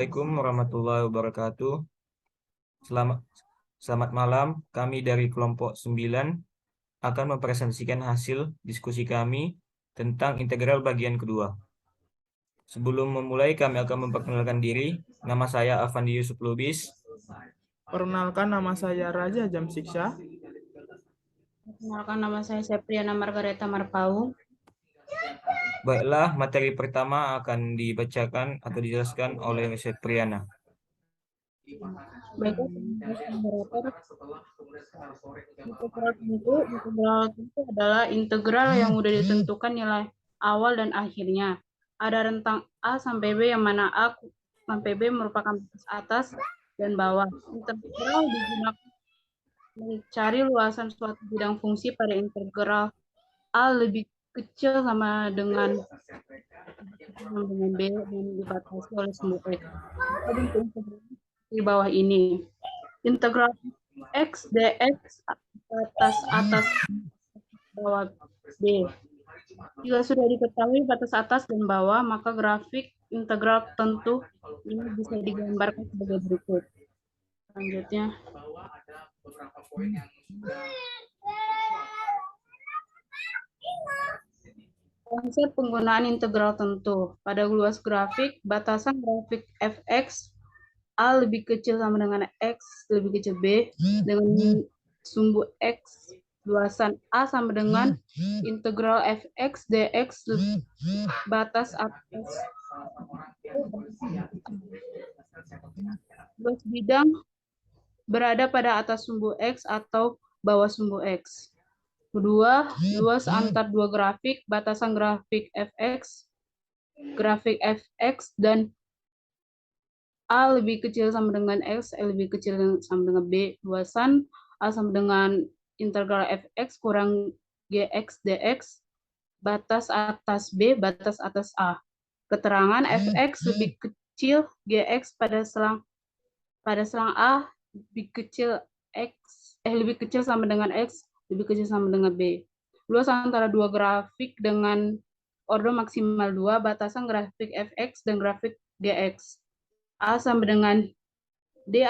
Assalamualaikum warahmatullahi wabarakatuh. Selamat selamat malam. Kami dari kelompok 9 akan mempresentasikan hasil diskusi kami tentang integral bagian kedua. Sebelum memulai, kami akan memperkenalkan diri. Nama saya Afandi Yusuf Lubis. Perkenalkan, nama saya Raja Jamsiksya. Perkenalkan, nama saya Septriana Margareta Marpau. Baiklah, materi pertama akan dibacakan atau dijelaskan oleh Septriana. Baiklah, moderator. Integral tentu adalah integral yang sudah ditentukan nilai awal dan akhirnya. Ada rentang A sampai B, yang mana A sampai B merupakan batas atas dan bawah. Integral digunakan mencari luasan suatu bidang fungsi pada integral A lebih kecil sama dengan B dan dibatasi oleh sumbu X. Di bawah ini, integral X dx atas bawah B. Jika sudah diketahui batas atas dan bawah, maka grafik integral tentu ini bisa digambarkan sebagai berikut. Selanjutnya, konsep penggunaan integral tentu. Pada luas grafik, batasan grafik fx A lebih kecil sama dengan X lebih kecil B dengan sumbu X luasan A sama dengan integral fx dx batas atas luas bidang berada pada atas sumbu X atau bawah sumbu X. Kedua, luas antar dua grafik, batasan grafik fx dan A lebih kecil sama dengan X, L lebih kecil sama dengan B. Luasan A sama dengan integral fx kurang gx dx, batas atas B, batas atas A. Keterangan fx lebih kecil gx pada selang A lebih kecil lebih kecil sama dengan X, lebih kecil sama dengan B. Luas antara dua grafik dengan order maksimal 2, batasan grafik fx dan grafik gx. A sama dengan D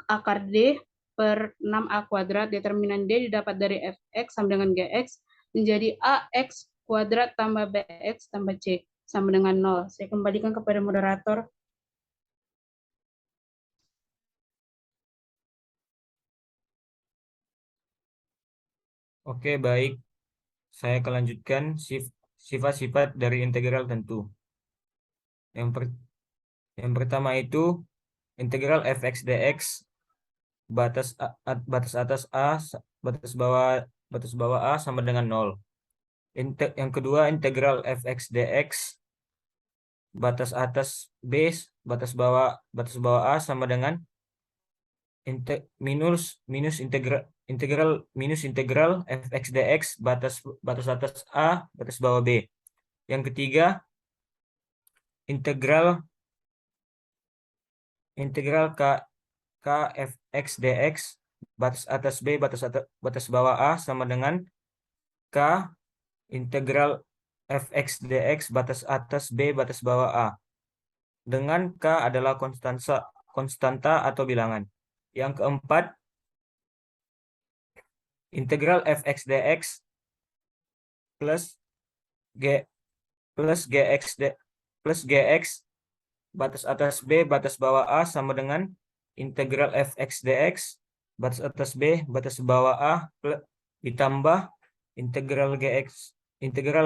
akar D per 6A kuadrat. Determinan D didapat dari fx sama dengan gx menjadi AX kuadrat tambah BX tambah C sama dengan 0. Saya kembalikan kepada moderator. Oke, baik. Saya akan lanjutkan sifat-sifat dari integral tentu. Yang pertama itu integral fx dx batas atas A batas bawah A sama dengan 0. Yang kedua integral fx dx batas atas B batas bawah A sama dengan integral fx dx batas atas A batas bawah B. Yang ketiga integral k fx dx batas atas B batas bawah A sama dengan k integral fx dx batas atas B batas bawah A, dengan k adalah konstanta atau bilangan. Yang keempat, integral fx dx plus gx batas atas B batas bawah A sama dengan integral fx dx batas atas B batas bawah A ditambah integral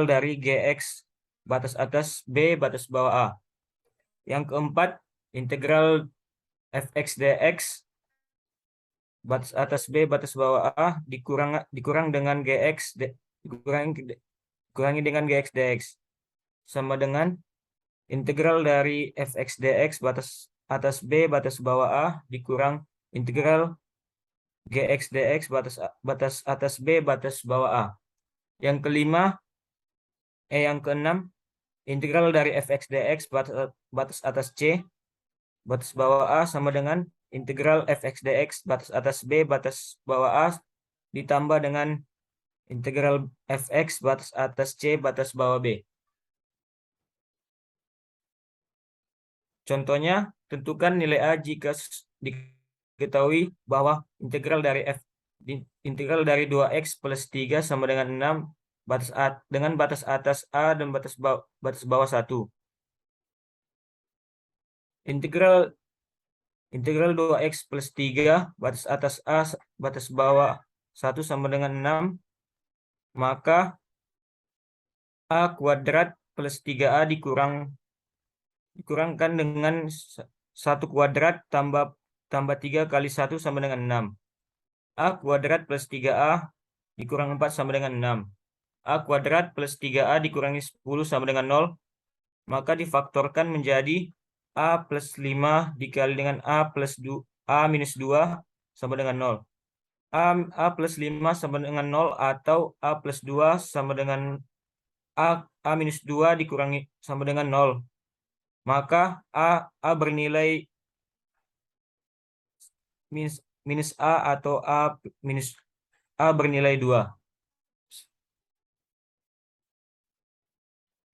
dari gx batas atas B batas bawah A. Yang keempat, integral fx dx batas atas B batas bawah A dikurang dengan gx dikurangi dengan gx dx sama dengan integral dari fx dx batas atas B batas bawah A dikurang integral gx dx batas atas B batas bawah A. Yang kelima, yang keenam, integral dari fx dx batas atas C batas bawah A sama dengan integral fx dx batas atas B batas bawah A ditambah dengan integral fx batas atas C batas bawah B. Contohnya, tentukan nilai A jika diketahui bahwa integral dari integral dari 2x plus 3 sama dengan 6 dengan batas atas A dan batas bawah 1. Integral 2x plus 3 batas atas A batas bawah 1 sama dengan 6, maka A kuadrat plus 3A dikurangkan dengan 1 kuadrat tambah 3 kali 1 sama dengan 6. A kuadrat plus 3A dikurang 4 sama dengan 6. A kuadrat plus 3A dikurangi 10 sama dengan 0. Maka difaktorkan menjadi A plus 5 dikali dengan A minus 2 sama dengan 0. A plus 5 sama dengan 0 atau A plus 2 sama dengan A minus 2 dikurangi sama dengan 0. Maka A bernilai minus A atau A bernilai 2.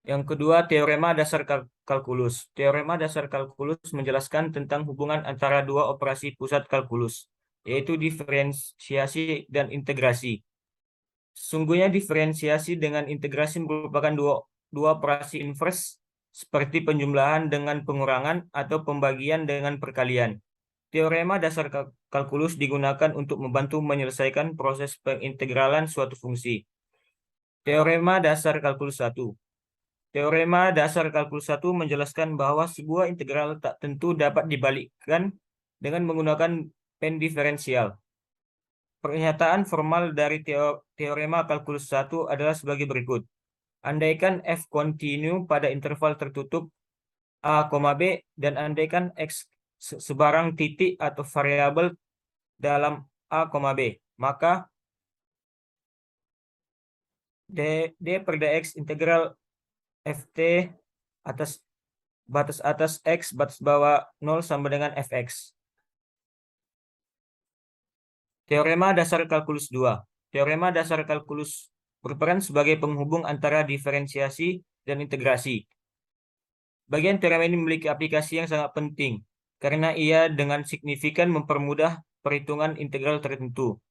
Yang kedua, teorema dasar kalkulus. Teorema dasar kalkulus menjelaskan tentang hubungan antara dua operasi pusat kalkulus, yaitu diferensiasi dan integrasi. Sesungguhnya diferensiasi dengan integrasi merupakan dua operasi inverse seperti penjumlahan dengan pengurangan atau pembagian dengan perkalian. Teorema dasar kalkulus digunakan untuk membantu menyelesaikan proses pengintegralan suatu fungsi. Teorema dasar kalkulus 1. Teorema dasar kalkulus 1 menjelaskan bahwa sebuah integral tak tentu dapat dibalikkan dengan menggunakan pen diferensial. Pernyataan formal dari teorema kalkulus 1 adalah sebagai berikut. Andaikan f kontinu pada interval tertutup A, B, dan andaikan x sebarang titik atau variabel dalam A, B, maka d per dx integral ft atas batas atas x batas bawah 0 sama dengan fx. Teorema dasar kalkulus 2. Teorema dasar kalkulus berperan sebagai penghubung antara diferensiasi dan integrasi. Bagian teorema ini memiliki aplikasi yang sangat penting karena ia dengan signifikan mempermudah perhitungan integral tertentu.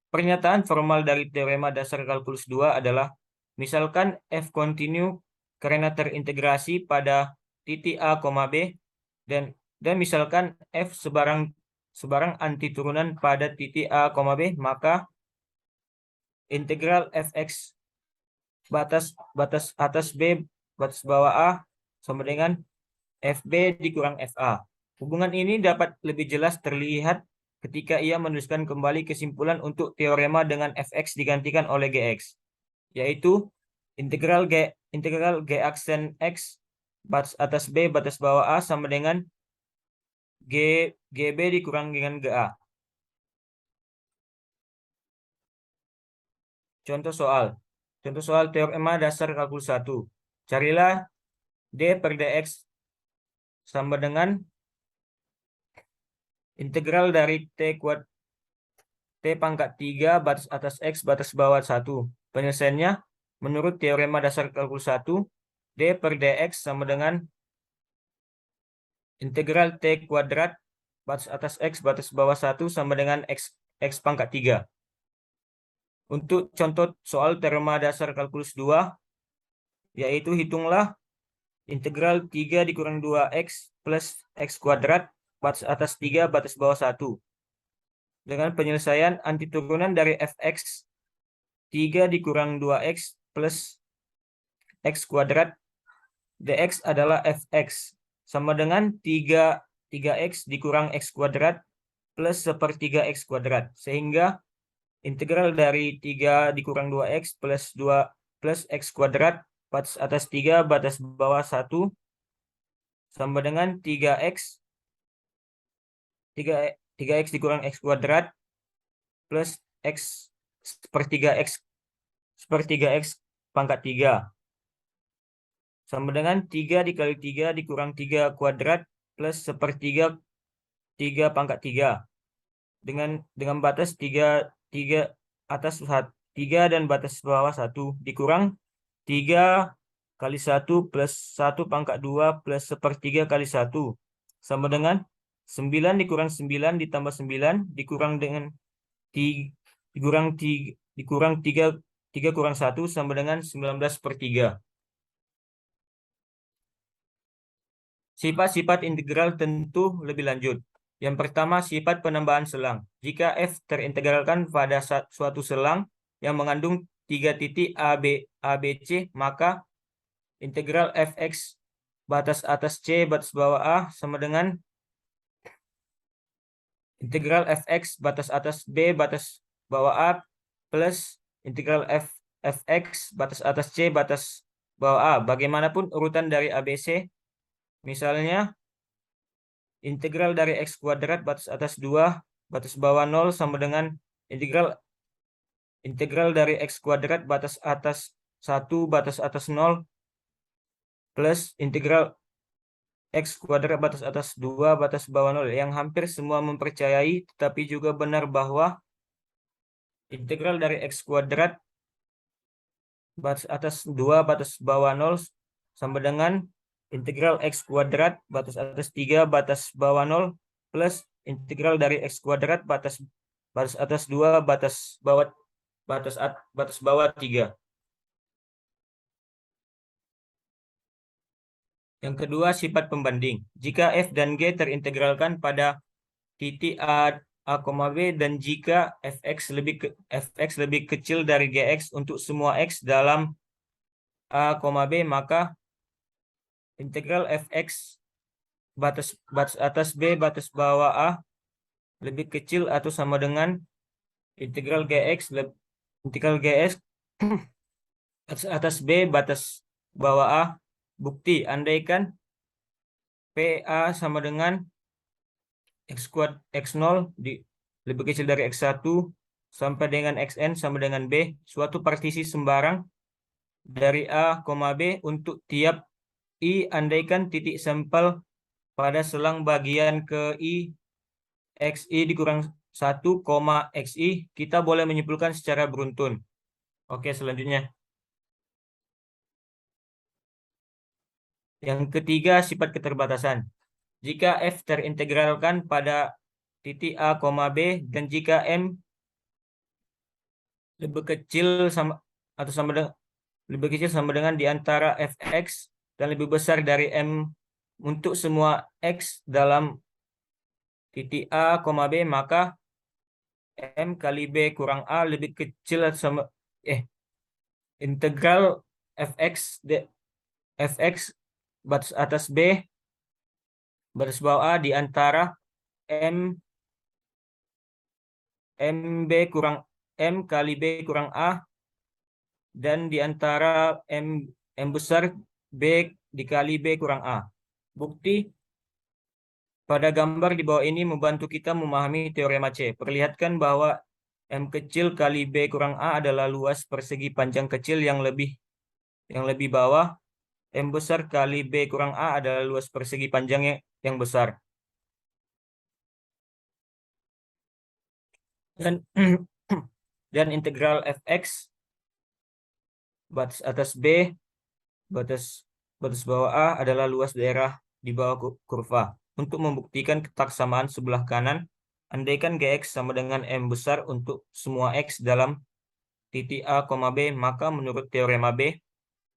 Pernyataan formal dari teorema dasar kalkulus 2 adalah misalkan f kontinu karena terintegrasi pada titik A, B dan misalkan f sebarang anti turunan pada titik A, B, maka integral fx batas atas B batas bawah A sama dengan fb dikurang fa. Hubungan ini dapat lebih jelas terlihat ketika ia menuliskan kembali kesimpulan untuk teorema dengan fx digantikan oleh gx, yaitu integral g aksen x batas atas B batas bawah A sama dengan gb dikurang dengan ga. Contoh soal teorema dasar kalkulus 1. Carilah d per dx sama dengan integral dari t pangkat 3 batas atas x batas bawah 1. Penyelesaiannya menurut teorema dasar kalkulus 1, d per dx sama dengan integral t kuadrat batas atas x batas bawah 1 sama dengan x pangkat 3. Untuk contoh soal teorema dasar kalkulus 2, yaitu hitunglah integral 3 dikurang 2x plus x kuadrat batas atas 3 batas bawah 1. Dengan penyelesaian anti turunan dari fx 3 dikurang 2x plus x kuadrat dx adalah fx sama dengan 3x dikurang x kuadrat plus sepertiga x kuadrat. Sehingga integral dari 3 dikurang 2x plus 2 plus x kuadrat batas atas 3 batas bawah 1 sama dengan 3x dikurang x kuadrat plus x sepertiga x pangkat 3 sama dengan 3 dikali 3 dikurang 3 kuadrat plus sepertiga 3 pangkat 3 dengan batas 3 atas 3 dan batas bawah 1 dikurang 3 kali 1 plus 1 pangkat 2 plus sepertiga kali 1 sama dengan 9 dikurang 9 ditambah 9 dikurang dengan 3 dikurang 3 kurang 1 sama dengan 19/3. Sifat-sifat integral tentu lebih lanjut. Yang pertama, sifat penambahan selang. Jika f terintegralkan pada suatu selang yang mengandung 3 titik A, B, C, maka integral fx batas atas C batas bawah A sama dengan integral fx batas atas B batas bawah A plus integral fx batas atas C batas bawah A. Bagaimanapun urutan dari ABC, misalnya integral dari x kuadrat batas atas 2 batas bawah 0 sama dengan integral dari x kuadrat batas atas 1 batas atas 0 plus integral x kuadrat batas atas 2 batas bawah 0, yang hampir semua mempercayai tetapi juga benar bahwa integral dari x kuadrat batas atas 2 batas bawah 0 sama dengan integral x kuadrat batas atas 3 batas bawah 0 plus integral dari x kuadrat batas atas 2 batas bawah 3. Yang kedua, sifat pembanding. Jika f dan g terintegralkan pada titik A, B dan jika fx lebih kecil dari gx untuk semua x dalam A, B, maka integral fx batas atas B batas bawah A lebih kecil atau sama dengan integral gx batas atas B batas bawah A. Bukti, andaikan PA sama dengan x0 lebih kecil dari x1 sampai dengan xn sama dengan B, suatu partisi sembarang dari A, B untuk tiap I, andaikan titik sampel pada selang bagian ke I, xi dikurang 1, xi, kita boleh menyimpulkan secara beruntun. Oke, selanjutnya. Yang ketiga, sifat keterbatasan. Jika f terintegralkan pada titik A, B dan jika m lebih kecil sama dengan di antara fx dan lebih besar dari m untuk semua x dalam titik A, B, maka m kali b kurang a lebih kecil atau sama integral fx batas atas b batas bawah a di antara mb kurang m kali b kurang a dan di antara m besar b dikali b kurang a. Bukti pada gambar di bawah ini membantu kita memahami teorema C. Perlihatkan bahwa m kecil kali b kurang a adalah luas persegi panjang kecil yang lebih bawah. M besar kali b kurang a adalah luas persegi panjangnya yang besar. Dan integral fx batas atas b batas bawah a adalah luas daerah di bawah kurva. Untuk membuktikan ketaksamaan sebelah kanan, andaikan gx sama dengan m besar untuk semua x dalam titik A, B, maka menurut teorema B,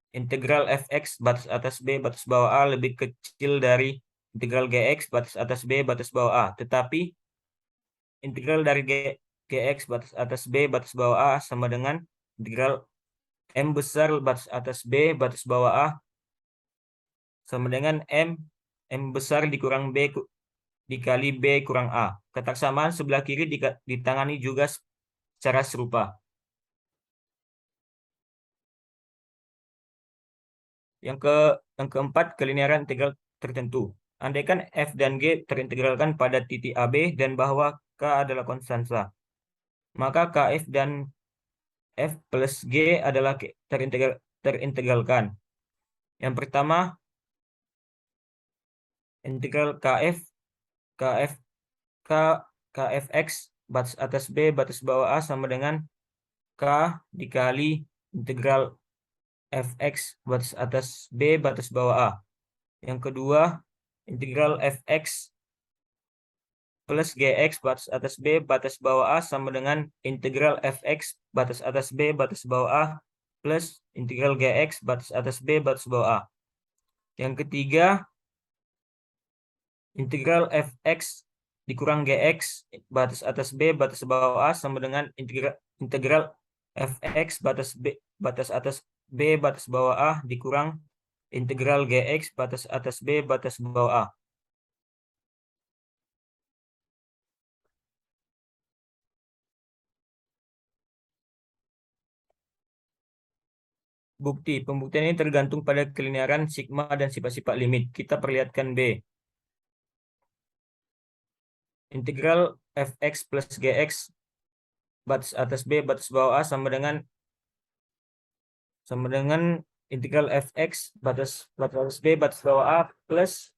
integral fx batas atas b batas bawah a lebih kecil dari integral gx batas atas b batas bawah a. Tetapi integral dari gx batas atas b batas bawah a sama dengan integral m besar batas atas b batas bawah a sama dengan m besar dikurang b dikali b kurang a. Ketaksamaan sebelah kiri ditangani juga secara serupa. Yang keempat, kelinearan integral tertentu. Andaikan f dan g terintegralkan pada titik AB dan bahwa k adalah konstansa, maka kf dan f plus g adalah terintegralkan. Yang pertama, integral kfx batas atas b batas bawah a sama dengan k dikali integral fx batas atas b batas bawah a. Yang kedua, integral fx plus gx batas atas b batas bawah a sama dengan integral fx batas atas b batas bawah a plus integral gx batas atas b batas bawah a. Yang ketiga, integral fx dikurang gx batas atas b batas bawah a sama dengan integral fx batas atas b batas bawah a dikurang integral gx batas atas b batas bawah a. Bukti. Pembuktian ini tergantung pada kelinearan sigma dan sifat-sifat limit. Kita perlihatkan B. Integral fx plus gx batas atas b batas bawah a sama dengan integral fx batas atas b batas bawah a plus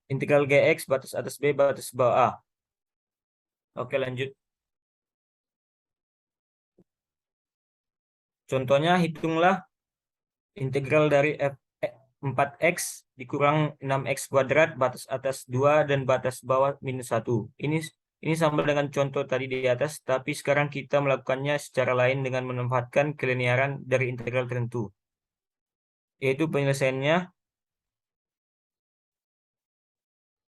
integral gx batas atas b batas bawah a. Oke, lanjut. Contohnya, hitunglah integral dari 4x dikurang 6x kuadrat batas atas 2 dan batas bawah minus 1. Ini sama dengan contoh tadi di atas, tapi sekarang kita melakukannya secara lain dengan memanfaatkan kelinearan dari integral tertentu. Yaitu penyelesaiannya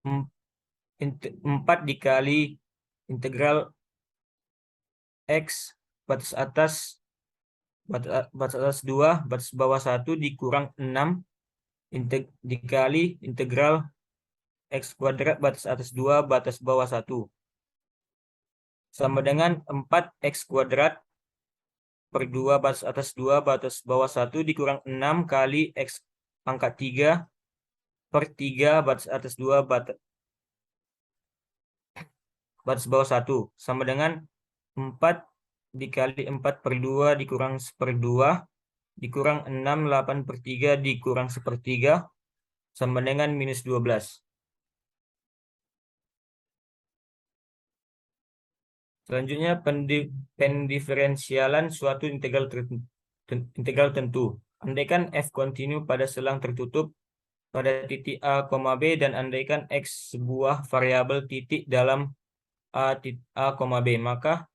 4 dikali integral x batas atas 2 batas bawah 1 dikurang 6 dikali integral x kuadrat batas atas 2 batas bawah 1 sama dengan 4x kuadrat per 2 batas atas 2 batas bawah 1 dikurang 6 kali x pangkat 3 per 3 batas atas 2 batas bawah 1 sama dengan 4 dikali 4 per 2 dikurang 1/2 dikurang 6 8 per 3 dikurang 1/3 sama dengan minus 12. Selanjutnya, pendiferensialan suatu integral tentu. Andaikan f kontinu pada selang tertutup pada titik a, b dan andaikan x sebuah variabel titik dalam a, b, maka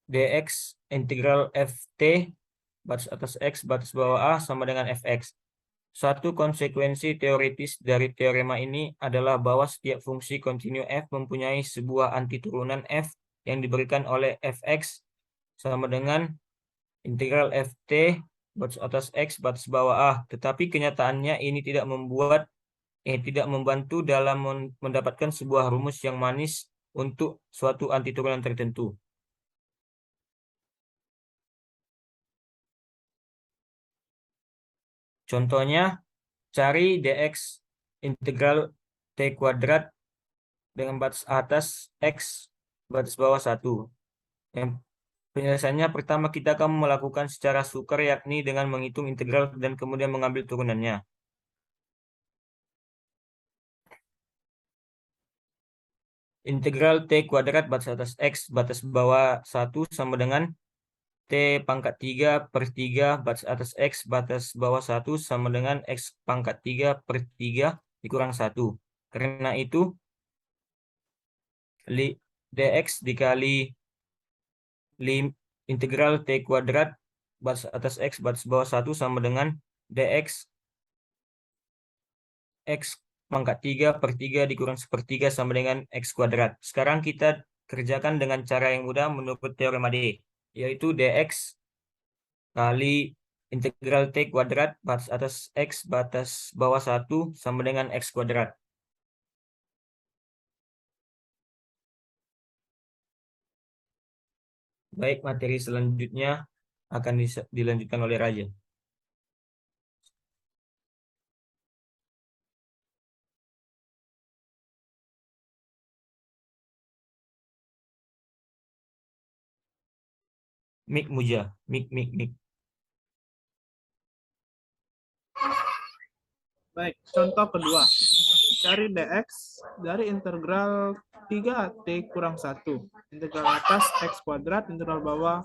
dx integral ft batas atas x batas bawah a sama dengan fx. Satu konsekuensi teoritis dari teorema ini adalah bahwa setiap fungsi kontinu f mempunyai sebuah antiturunan f yang diberikan oleh fx sama dengan integral ft batas atas x batas bawah a. Tetapi kenyataannya ini tidak membantu dalam mendapatkan sebuah rumus yang manis untuk suatu antiturunan tertentu. Contohnya, cari dx integral t kuadrat dengan batas atas x batas bawah 1. Yang penyelesaiannya pertama kita akan melakukan secara sukar, yakni dengan menghitung integral dan kemudian mengambil turunannya. Integral t kuadrat batas atas x batas bawah 1 sama dengan t pangkat 3 per 3 batas atas x batas bawah 1 sama dengan x pangkat 3 per 3 dikurang 1. Karena itu, dx dikali integral t kuadrat batas atas x batas bawah 1 sama dengan dx x pangkat 3 per 3 dikurang 1/3 sama dengan x kuadrat. Sekarang kita kerjakan dengan cara yang mudah menurut teorema D, yaitu dx kali integral t kuadrat batas atas x batas bawah 1 sama dengan x kuadrat. Baik, materi selanjutnya akan dilanjutkan oleh Raja. Mik Muja, mik. Baik, contoh kedua. Cari dx dari integral 3t kurang 1. Integral atas x kuadrat, integral bawah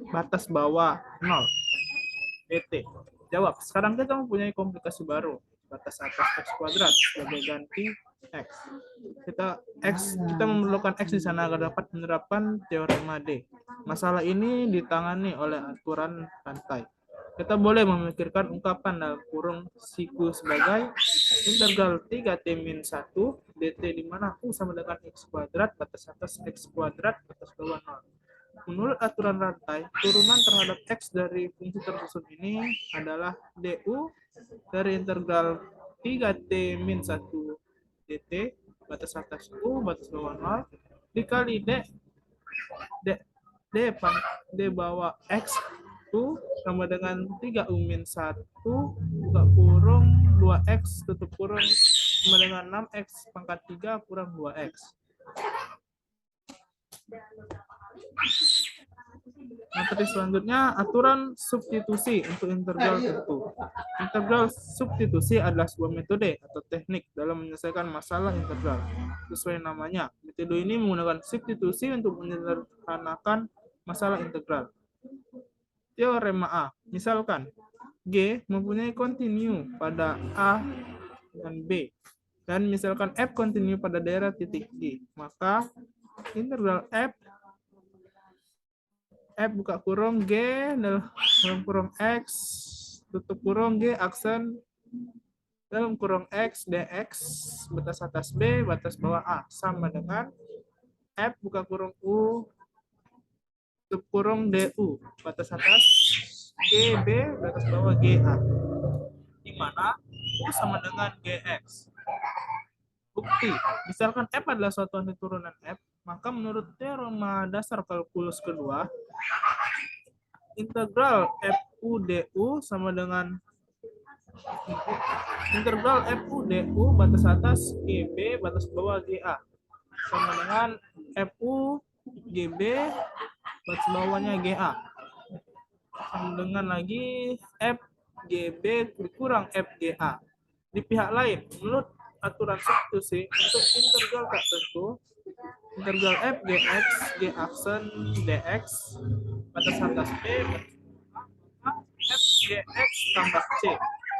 batas bawah 0. dt. Jawab. Sekarang kita mempunyai komplikasi baru. Batas atas X kuadrat sebagai ganti X. Kita memerlukan X di sana agar dapat menerapkan teorema D. Masalah ini ditangani oleh aturan rantai. Kita boleh memikirkan ungkapan dalam kurung siku sebagai integral 3T-1 dt di mana U sama dengan X kuadrat batas atas X kuadrat batas bawah 0. Menurut aturan rantai, turunan terhadap X dari fungsi tersusun ini adalah du dari integral 3T-1 dt batas atas U batas bawah 0 dikali D bawah X U sama dengan 3U-1 buka kurung 2X tutup kurung sama dengan 6X pangkat 3 kurang 2X. Materi selanjutnya, aturan substitusi untuk integral tentu. Integral substitusi adalah sebuah metode atau teknik dalam menyelesaikan masalah integral. Sesuai namanya, metode ini menggunakan substitusi untuk menyederhanakan masalah integral. Teorema A, misalkan G mempunyai kontinu pada A dan B, dan misalkan F kontinu pada daerah titik D, maka integral F buka kurung G dalam kurung X tutup kurung G aksen dalam kurung X dx batas atas B batas bawah A sama dengan F buka kurung U tutup kurung du batas atas GB batas bawah GA, di mana U sama dengan GX. Bukti, misalkan F adalah suatu hasil turunan F, maka menurut teorema dasar kalkulus kedua, integral FU du sama dengan integral FU du batas atas GB batas bawah GA sama dengan FU GB batas bawahnya GA sama dengan lagi FGB kurang FGA. Di pihak lain, menurut aturan substitusi untuk integral tak tentu, integral f dx g aksen dx batas atas b f dx tambah c,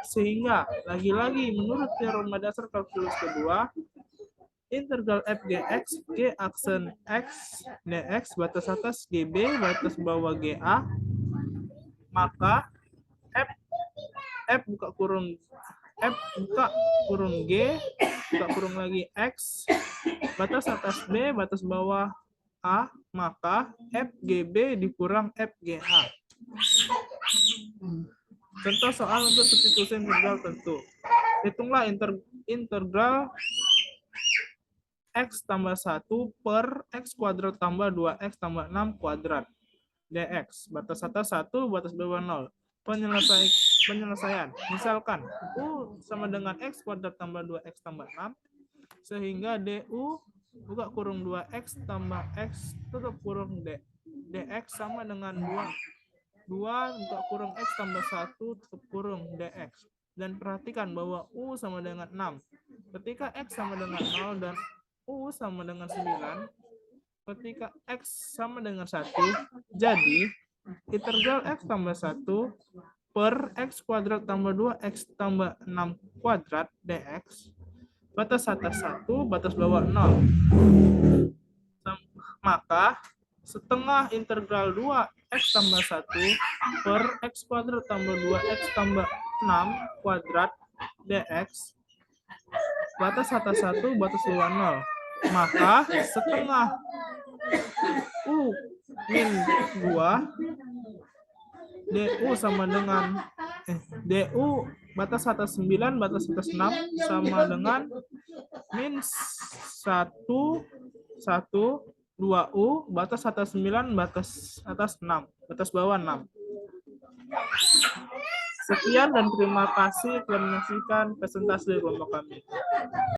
sehingga lagi-lagi menurut teorema dasar kalkulus kedua, integral f dx g aksen x dx batas atas gb batas bawah ga, maka f buka kurung F buka kurung G, buka kurung lagi X, batas atas B, batas bawah A, maka FGB dikurang FGH. Contoh soal untuk substitusi integral tentu. Hitunglah integral X tambah 1 per X kuadrat tambah 2X tambah 6 kuadrat dx. Batas atas 1, batas bawah 0. Penyelesaian. Misalkan U sama dengan X kuadrat tambah 2X tambah 6, sehingga DU buka kurung 2X tambah X tutup kurung DX sama dengan 2 buka kurung X tambah 1 tutup kurung DX. Dan perhatikan bahwa U sama dengan 6. Ketika X sama dengan 0 dan U sama dengan 9, ketika X sama dengan 1, jadi integral X tambah 1 per X kuadrat tambah 2X tambah 6 kuadrat dx, batas atas 1, batas bawah 0. Maka setengah integral 2X tambah 1 per X kuadrat tambah 2X tambah 6 kuadrat dx, batas atas 1, batas bawah 0. Maka setengah U min 2 du sama dengan du batas atas 9 batas atas 6 sama dengan min 1 2u batas atas 9 batas atas 6 batas bawah 6. Sekian dan terima kasih telah menyaksikan presentasi dari kelompok kami.